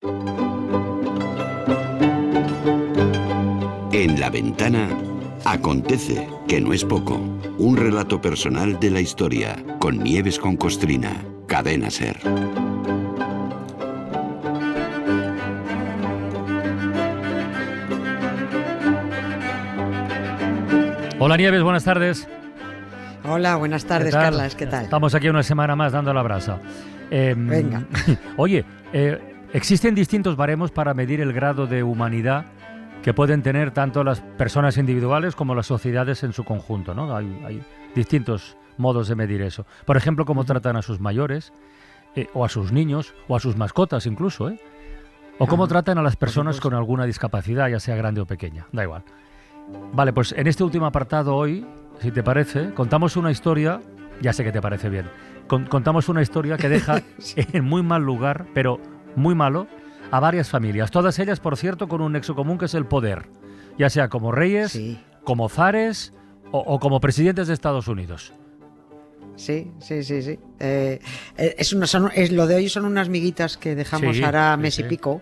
En La Ventana acontece, que no es poco, un relato personal de la historia, con Nieves con Costrina, Cadena SER. Hola Nieves, buenas tardes. Hola, buenas tardes, Carlas, ¿qué tal? Estamos aquí una semana más dando la brasa. Venga. Oye, existen distintos baremos para medir el grado de humanidad que pueden tener tanto las personas individuales como las sociedades en su conjunto, ¿no? Hay distintos modos de medir eso. Por ejemplo, cómo tratan a sus mayores, o a sus niños, o a sus mascotas incluso, ¿eh? O cómo tratan a las personas con alguna discapacidad, ya sea grande o pequeña, da igual. Vale, pues en este último apartado hoy, si te parece, contamos una historia, ya sé que te parece bien, contamos una historia que deja en muy mal lugar, pero muy malo, a varias familias. Todas ellas, por cierto, con un nexo común que es el poder, ya sea como reyes, como zares o como presidentes de Estados Unidos. Sí. Lo de hoy son unas miguitas que dejamos hará mes y pico,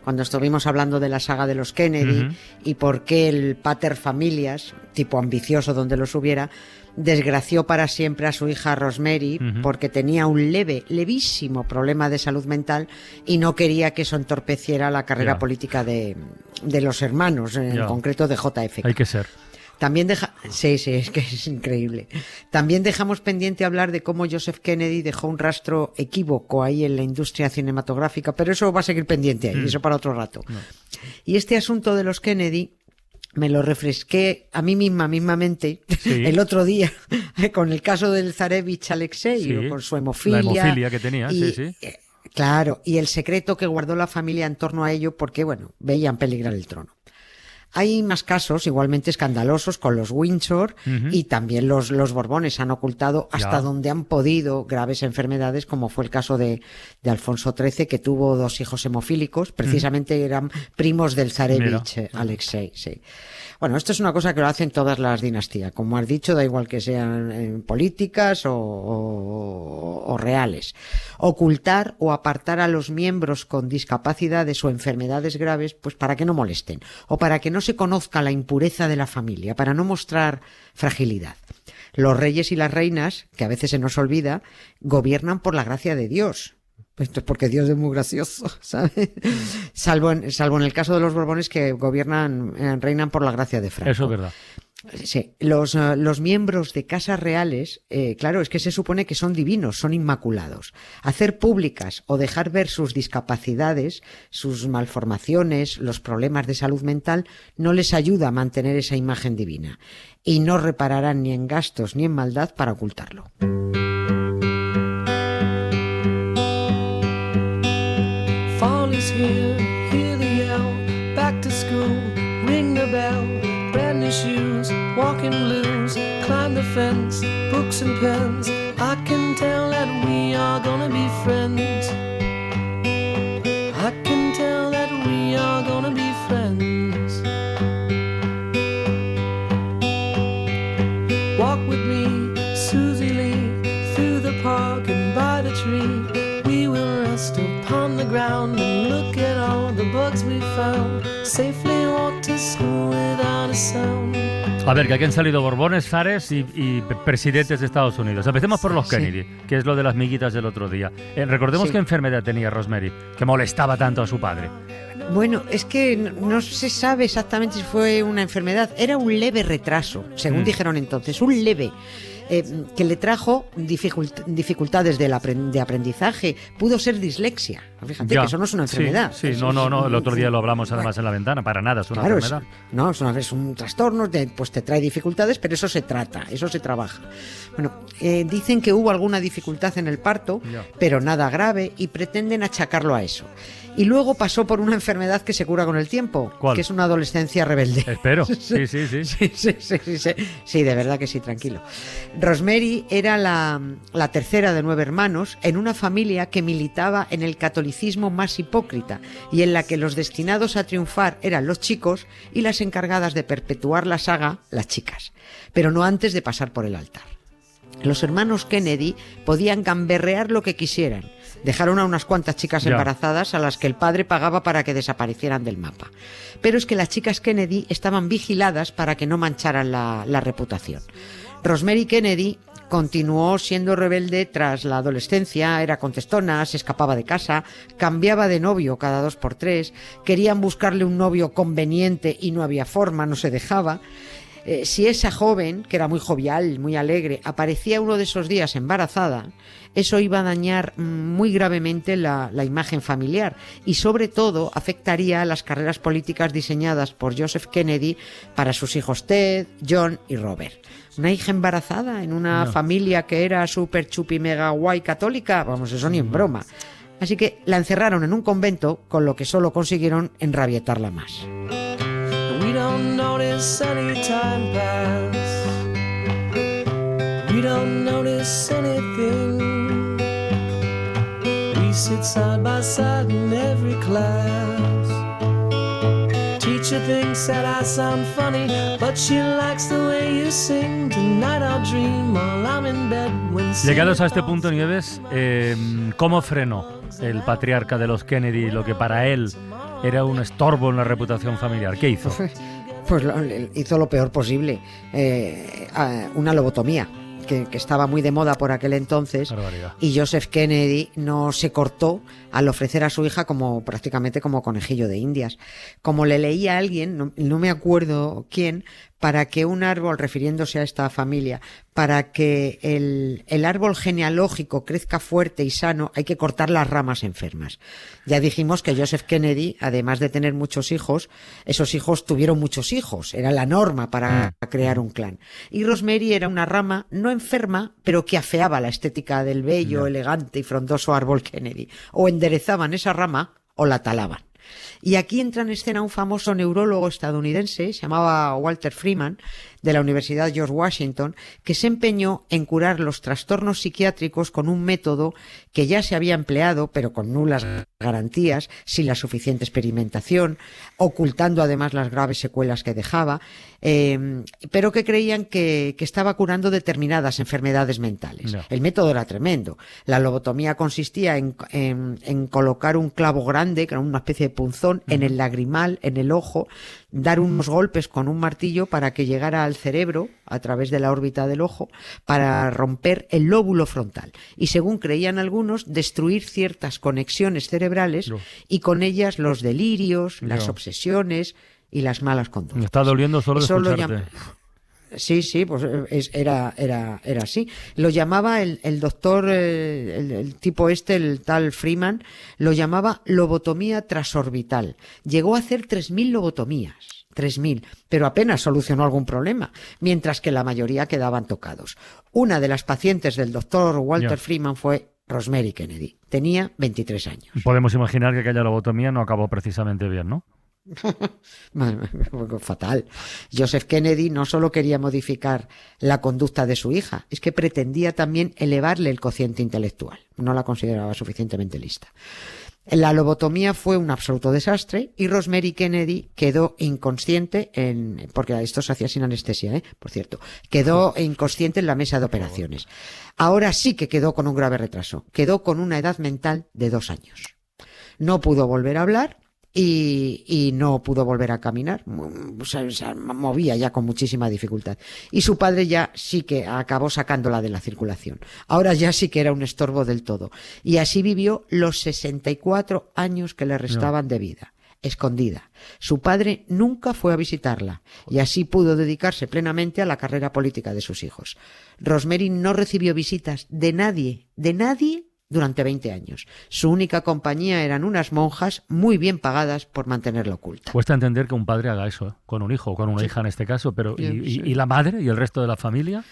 cuando estuvimos hablando de la saga de los Kennedy y por qué el pater familias, tipo ambicioso donde los hubiera, desgració para siempre a su hija Rosemary porque tenía un levísimo problema de salud mental y no quería que eso entorpeciera la carrera política de los hermanos, en concreto de JFK. Hay que ser. También sí, es que es increíble. También dejamos pendiente hablar de cómo Joseph Kennedy dejó un rastro equívoco ahí en la industria cinematográfica, pero eso va a seguir pendiente ahí, eso para otro rato. No. Y este asunto de los Kennedy me lo refresqué a mí mismamente el otro día con el caso del zarevich Alexei, con su hemofilia. La hemofilia que tenía, Claro, y el secreto que guardó la familia en torno a ello porque, bueno, veían peligrar el trono. Hay más casos igualmente escandalosos con los Windsor y también los Borbones han ocultado hasta donde han podido graves enfermedades, como fue el caso de Alfonso XIII, que tuvo 2 hijos hemofílicos, precisamente eran primos del zarevich Alexei. Sí. Bueno, esto es una cosa que lo hacen todas las dinastías, como has dicho, da igual que sean políticas o reales. Ocultar o apartar a los miembros con discapacidades o enfermedades graves, pues para que no molesten, o para que no se conozca la impureza de la familia, para no mostrar fragilidad. Los reyes y las reinas, que a veces se nos olvida, gobiernan por la gracia de Dios. Esto es porque Dios es muy gracioso, ¿sabes? Salvo en el caso de los Borbones, que reinan por la gracia de Franco. Eso es verdad. Sí, los miembros de casas reales, claro, es que se supone que son divinos, son inmaculados. Hacer públicas o dejar ver sus discapacidades, sus malformaciones, los problemas de salud mental, no les ayuda a mantener esa imagen divina. Y no repararán ni en gastos ni en maldad para ocultarlo. Fall is here, hear the yell, back to school, ring the bell. Brand new shoes, walking blues, climb the fence, books and pens. I can tell that we are gonna be friends. I can tell that we are gonna be friends. Walk with me, Susie Lee, through the park and by the tree. We will rest upon the ground and look at all the bugs we found. Safely walk to school without a sound. A ver, que aquí han salido Borbones, zares y presidentes de Estados Unidos. Empecemos por los Kennedy, que es lo de las miguitas del otro día. Recordemos qué enfermedad tenía Rosemary, que molestaba tanto a su padre. Bueno, es que no se sabe exactamente si fue una enfermedad. Era un leve retraso, según dijeron entonces, un leve. Que le trajo dificultades de aprendizaje. Pudo ser dislexia. Fíjate que eso no es una enfermedad. Sí, no. El otro día lo hablamos además en La Ventana. Para nada es una enfermedad. Es un trastorno, pues te trae dificultades, pero eso se trata, eso se trabaja. Bueno, dicen que hubo alguna dificultad en el parto, pero nada grave, y pretenden achacarlo a eso. Y luego pasó por una enfermedad que se cura con el tiempo. ¿Cuál? Que es una adolescencia rebelde. Espero, sí. Sí, de verdad que sí, tranquilo. Rosemary era la tercera de 9 hermanos en una familia que militaba en el catolicismo más hipócrita y en la que los destinados a triunfar eran los chicos y las encargadas de perpetuar la saga, las chicas, pero no antes de pasar por el altar. Los hermanos Kennedy podían gamberrear lo que quisieran. Dejaron a unas cuantas chicas embarazadas a las que el padre pagaba para que desaparecieran del mapa. Pero es que las chicas Kennedy estaban vigiladas para que no mancharan la reputación. Rosemary Kennedy continuó siendo rebelde tras la adolescencia, era contestona, se escapaba de casa, cambiaba de novio cada 2 por 3, querían buscarle un novio conveniente y no había forma, no se dejaba. Si esa joven, que era muy jovial, muy alegre, aparecía uno de esos días embarazada, eso iba a dañar muy gravemente la imagen familiar y sobre todo afectaría a las carreras políticas diseñadas por Joseph Kennedy para sus hijos Ted, John y Robert. Una hija embarazada en una familia que era súper chupi mega guay católica, vamos, eso ni en broma. Así que la encerraron en un convento, con lo que solo consiguieron enrabietarla más. We don't notice any time pass. We don't notice anything. We sit side by side in every class. Teacher thinks that I sound funny, but she likes the way you sing. Tonight I'll dream while I'm in bed when Llegados a este punto, Nieves, ¿cómo frenó el patriarca de los Kennedy lo que para él era un estorbo en la reputación familiar? ¿Qué hizo? Pues hizo lo peor posible, una lobotomía, que estaba muy de moda por aquel entonces. Barbaridad. Y Joseph Kennedy no se cortó al ofrecer a su hija prácticamente como conejillo de indias. Como le leía a alguien, no me acuerdo quién, para que un árbol, refiriéndose a esta familia, para que el árbol genealógico crezca fuerte y sano, hay que cortar las ramas enfermas. Ya dijimos que Joseph Kennedy, además de tener muchos hijos, esos hijos tuvieron muchos hijos. Era la norma para crear un clan. Y Rosemary era una rama no enferma, pero que afeaba la estética del bello, elegante y frondoso árbol Kennedy. O enderezaban esa rama o la talaban. Y aquí entra en escena un famoso neurólogo estadounidense, se llamaba Walter Freeman, de la Universidad George Washington, que se empeñó en curar los trastornos psiquiátricos con un método que ya se había empleado, pero con nulas garantías, sin la suficiente experimentación, ocultando además las graves secuelas que dejaba, pero que creían que estaba curando determinadas enfermedades mentales. No. El método era tremendo. La lobotomía consistía en colocar un clavo grande, que era una especie de punzón, en el lagrimal, en el ojo, dar unos golpes con un martillo para que llegara al cerebro a través de la órbita del ojo para romper el lóbulo frontal y, según creían algunos, destruir ciertas conexiones cerebrales y con ellas los delirios, las obsesiones y las malas conductas. Me está doliendo solo de Eso lo escucharte. Sí, pues era así. Lo llamaba el doctor, el tipo el tal Freeman, lo llamaba lobotomía transorbital. Llegó a hacer 3.000 lobotomías. 3.000, pero apenas solucionó algún problema, mientras que la mayoría quedaban tocados. Una de las pacientes del doctor Walter Freeman fue Rosemary Kennedy. Tenía 23 años. Podemos imaginar que aquella lobotomía no acabó precisamente bien, ¿no? Fatal. Joseph Kennedy no solo quería modificar la conducta de su hija, es que pretendía también elevarle el cociente intelectual. No la consideraba suficientemente lista. La lobotomía fue un absoluto desastre y Rosemary Kennedy quedó inconsciente porque esto se hacía sin anestesia, por cierto, quedó inconsciente en la mesa de operaciones. Ahora sí que quedó con un grave retraso. Quedó con una edad mental de 2 años. No pudo volver a hablar y no pudo volver a caminar. Se movía ya con muchísima dificultad. Y su padre ya sí que acabó sacándola de la circulación. Ahora ya sí que era un estorbo del todo. Y así vivió los 64 años que le restaban de vida, escondida. Su padre nunca fue a visitarla y así pudo dedicarse plenamente a la carrera política de sus hijos. Rosemary no recibió visitas de nadie, durante 20 años. Su única compañía eran unas monjas muy bien pagadas por mantenerla oculta. Cuesta entender que un padre haga eso, con un hijo o con una hija en este caso, pero ¿y la madre y el resto de la familia?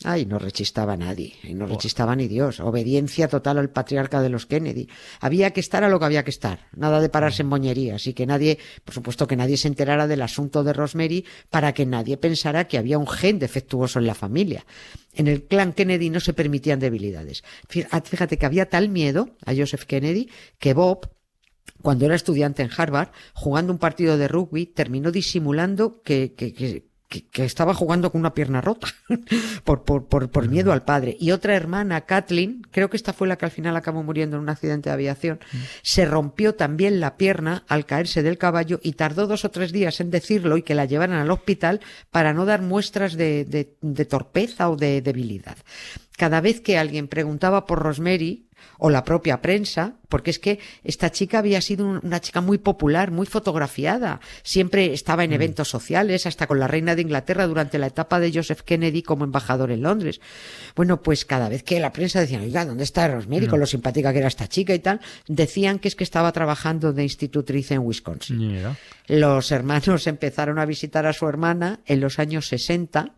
Ay, no rechistaba nadie, y no rechistaba ni Dios. Obediencia total al patriarca de los Kennedy. Había que estar a lo que había que estar, nada de pararse en moñerías, y que nadie, por supuesto que nadie se enterara del asunto de Rosemary para que nadie pensara que había un gen defectuoso en la familia. En el clan Kennedy no se permitían debilidades. Fíjate que había tal miedo a Joseph Kennedy que Bob, cuando era estudiante en Harvard, jugando un partido de rugby, terminó disimulando que que estaba jugando con una pierna rota por miedo al padre. Y otra hermana, Kathleen, creo que esta fue la que al final acabó muriendo en un accidente de aviación, se rompió también la pierna al caerse del caballo y tardó 2 o 3 días en decirlo y que la llevaran al hospital para no dar muestras de torpeza o de debilidad. Cada vez que alguien preguntaba por Rosemary, o la propia prensa, porque es que esta chica había sido una chica muy popular, muy fotografiada, siempre estaba en eventos sociales, hasta con la reina de Inglaterra durante la etapa de Joseph Kennedy como embajador en Londres. Bueno, pues cada vez que la prensa decía, oiga, ¿dónde está Rosemary? Con lo simpática que era esta chica y tal, decían que es que estaba trabajando de institutriz en Wisconsin. Yeah. Los hermanos empezaron a visitar a su hermana en los años 60,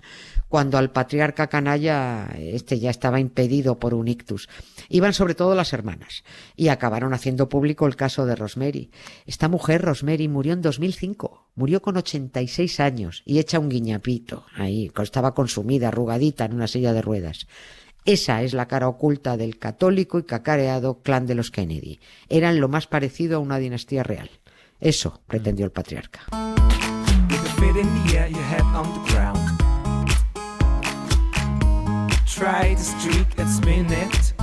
cuando al patriarca canalla ya estaba impedido por un ictus. Iban sobre todo las hermanas y acabaron haciendo público el caso de Rosemary. Esta mujer, Rosemary, murió en 2005, murió con 86 años y hecha un guiñapito, ahí estaba consumida, arrugadita en una silla de ruedas. Esa es la cara oculta del católico y cacareado clan de los Kennedy. Eran lo más parecido a una dinastía real. Eso pretendió el patriarca. Try to streak at minute.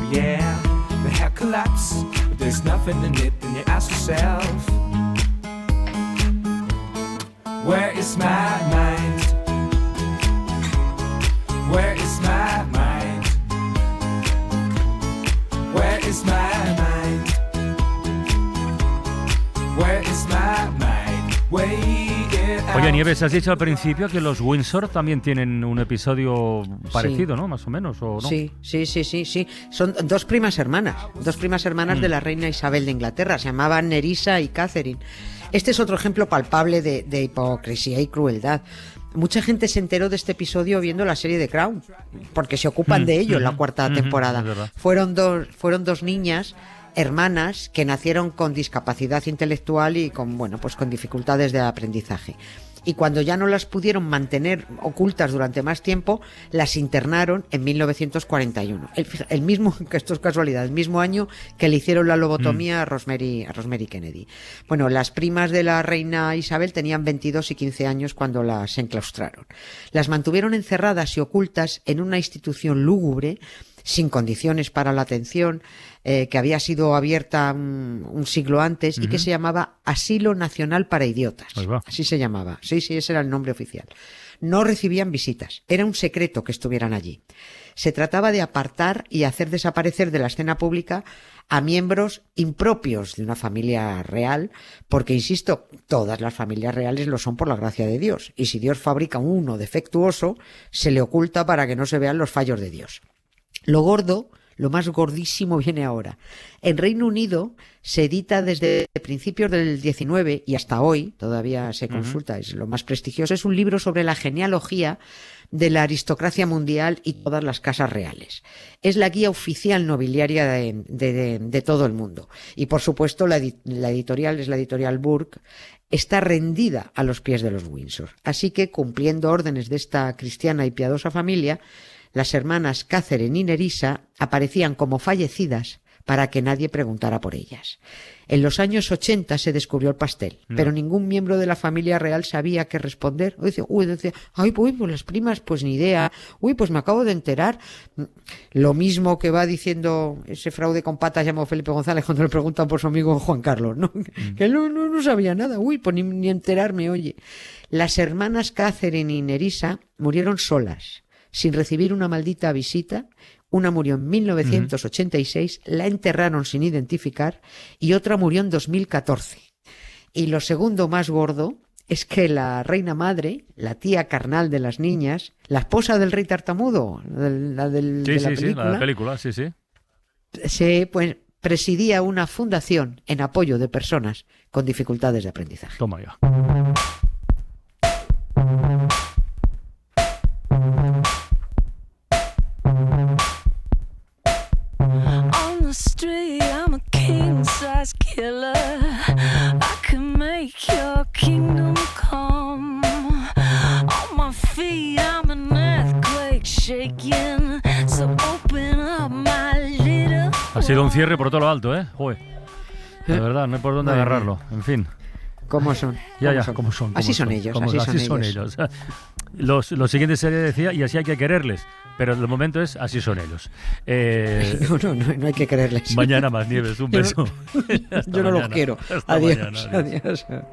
Yeah, the hair collapse, but there's nothing in it. Then you ask yourself, where is my mind? Where is my mind? Where is my mind? Where is my mind? Oye, Nieves, has dicho al principio que los Windsor también tienen un episodio parecido, ¿no? Más o menos, ¿o no? Sí. Son 2 primas hermanas, de la reina Isabel de Inglaterra. Se llamaban Nerissa y Catherine. Este es otro ejemplo palpable de hipocresía y crueldad. Mucha gente se enteró de este episodio viendo la serie The Crown, porque se ocupan de ello en la 4ª temporada. Fueron dos niñas hermanas que nacieron con discapacidad intelectual y con dificultades de aprendizaje. Y cuando ya no las pudieron mantener ocultas durante más tiempo, las internaron en 1941. El mismo, que esto es casualidad, el mismo año que le hicieron la lobotomía a Rosemary Kennedy. Bueno, las primas de la reina Isabel tenían 22 y 15 años cuando las enclaustraron. Las mantuvieron encerradas y ocultas en una institución lúgubre, sin condiciones para la atención, que había sido abierta un siglo antes y que se llamaba Asilo Nacional para Idiotas. Así se llamaba. Sí, ese era el nombre oficial. No recibían visitas. Era un secreto que estuvieran allí. Se trataba de apartar y hacer desaparecer de la escena pública a miembros impropios de una familia real, porque, insisto, todas las familias reales lo son por la gracia de Dios. Y si Dios fabrica uno defectuoso, se le oculta para que no se vean los fallos de Dios. Lo gordo, lo más gordísimo viene ahora. En Reino Unido se edita desde principios del 19 y hasta hoy, todavía se consulta, es lo más prestigioso, es un libro sobre la genealogía de la aristocracia mundial y todas las casas reales. Es la guía oficial nobiliaria de todo el mundo. Y por supuesto la editorial es la editorial Burke, está rendida a los pies de los Windsor. Así que, cumpliendo órdenes de esta cristiana y piadosa familia, las hermanas Catherine y Nerissa aparecían como fallecidas para que nadie preguntara por ellas. En los años 80 se descubrió el pastel, pero ningún miembro de la familia real sabía qué responder. Decía, pues las primas, pues ni idea. Pues me acabo de enterar. Lo mismo que va diciendo ese fraude con patas llamado Felipe González cuando le preguntan por su amigo Juan Carlos, ¿no? Que no sabía nada. Pues ni enterarme, oye. Las hermanas Catherine y Nerissa murieron solas, sin recibir una maldita visita. Una murió en 1986, la enterraron sin identificar, y otra murió en 2014. Y lo segundo más gordo es que la reina madre, la tía carnal de las niñas, la esposa del rey tartamudo, la película, pues presidía una fundación en apoyo de personas con dificultades de aprendizaje. Toma ya. Street, I'm a king-size killer. I can make your kingdom come. On my feet, I'm an earthquake shaking. So open up my little. Ha sido un cierre por todo lo alto, ¿eh? Joder. De verdad, no hay por dónde agarrarlo. En fin. ¿Cómo son? ¿Cómo son? Así son ellos. Así son ellos. Lo siguiente sería decía, y así hay que quererles. Pero de momento es así son ellos. No hay que quererles. Mañana más, Nieves. Un beso. Yo no los quiero. Hasta Adiós. mañana, adiós. Adiós.